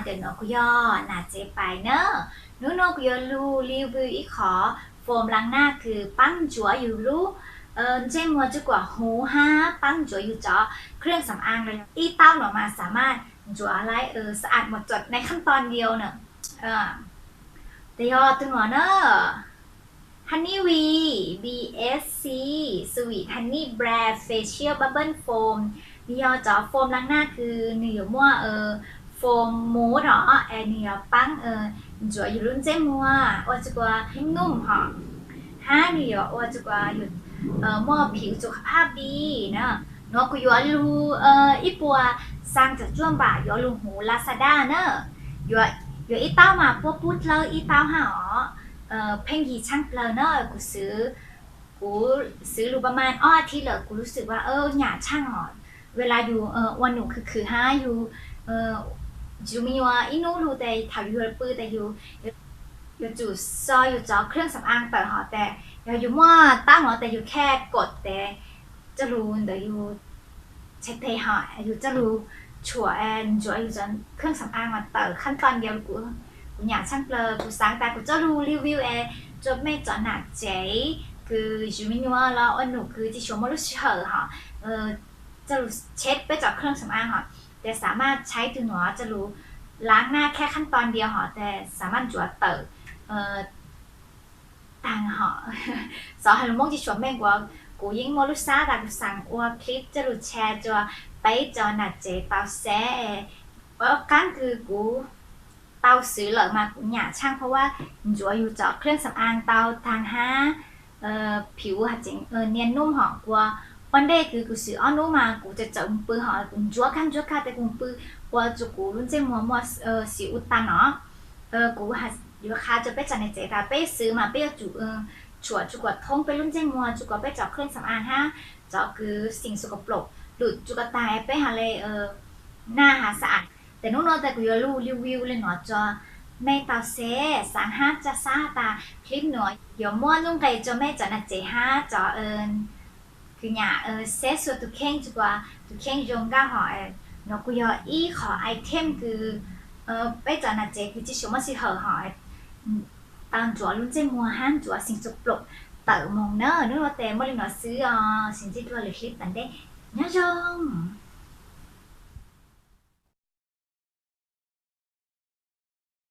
เดี๋ยวน้องกุยอน่าเจไปเนอะน้องกุยอรู้รีวิวอีกขอโฟมล้างหน้าคือปั้งจัวอยู่รู้เจ้มัวจะกว่าหูห้าปั้งจัวอยู่จอเครื่องสำอางเลยอีเต้าหนอมาสามารถจัวอะไรสะอาดหมดจดในขั้นตอนเดียวเนอะแต่ยอตัวหนอเนอะ Honey V BSC Sweet Honey Brand Facial Bubble Foam นี่ยอจอโฟมล้างหน้าคือเนื้อมั่วโฟมมูดหรอเนื้อปั้งจัวอยู่รุ่นเจ้มัวว่าจะกว่าให้นุ่มหอมห้าเนื้อว่าจะกว่าอยู่มั่วผิวสุขภาพดีเนาะน้องกุยรูอีปัวสร้างจากจ้วงบ่ายอลุงหูลาซาด้าเนาะอยู่อีเต้ามาพวกพูดเลยอีเต้าหาเพลงฮีช่างเปลเนอร์กูซื้อรูประมาณที่เหลือกูรู้สึกว่าหยาช่างหอเวลาอยู่วันหนูคือห้าอยู่จูมีว่าอีนู้รู้แต่ถ่ายอยู่ปื้อแต่อยู่จู่ซอยอยู่จอเครื่องสำอางแต่หอแต่อยู่ว่าตั้งหอแต่อยู่แค่กดแต่จะรู้แต่อยู่เช็คเทหออยู่จะรู้ชัวจัวอยู่จนเครื่องสำอางมาเติร์ขั้นตอนเดียวกูอยากช่างเปลกูsángแต่กูจะรู้รีวิวจบไม่จอหนักเจ๊คือจูมินัวแล้วหนูคือที่ชมว่ารู้เฉยค่ะจะรู้เช็ดไปจากเครื่องสำอางค่ะแต่สามารถใช้ตัวหนูจะรู้ล้างหน้าแค่ขั้นตอนเดียวค่ะแต่สามารถจั่วเติร์ต่างค่ะสอนให้ลูกมองที่ชมแม่งว่ากูยิ่งมอลูซ่าแต่กูสั่งว่าคลิปจะรู้แชร์จั่วไปจอหนักเจ๊เปล่าแซ่ว่าการคือกูเตาซื้อเหลือมากูหยาช่างเพราะว่าจั่วอยู่เจาะเครื่องสำอางเตาทางห้าผิวหัดเจ๋งเนียนนุ่มหอมกว่าวันเดย์คือกูซื้อนุ่มมากูจะเจาะปื้อหอกูจั่วขั้นแต่กูปื้อว่าจะกูรุ่นเจ้ามัวสิอุตันเนาะกูหัดอยู่ค่าจะไปจัดในเจ๊ตาไปซื้อมาไปจุชัวจุกว่าทงไปรุ่นเจ้ามัวจุกว่าไปเจาะเครื่องสำอางฮะเจาะคือสิ่งสกปรกหลุดจุกตายไปหาเลยหน้าหาสะอาดแต่นู้นแต่กูจะรู้รีวิวเลยเนาะจอไม่ตาเซ่สังห้าจะซาตาคลิปหน่อยเดี๋ยวม้วนนุ่งไก่จะไม่จะนัดเจห้าจอคือเนี่ยเซ่ส่วนตุเข่งจุกว่าตุเข่งยงก้าหอยเนาะกูจะอีขอไอเทมคือไปจะนัดเจคือที่ชมว่าสิเหอหอยตามจั่วรุ่นเจมัวห้ามจั่วสิ่งสกปรกเต๋อมองเนอร์นู้นแต่เมื่อไรเนาะซื้อสิ่งที่ตัวหรือคลิปตันได้เนี่ยจง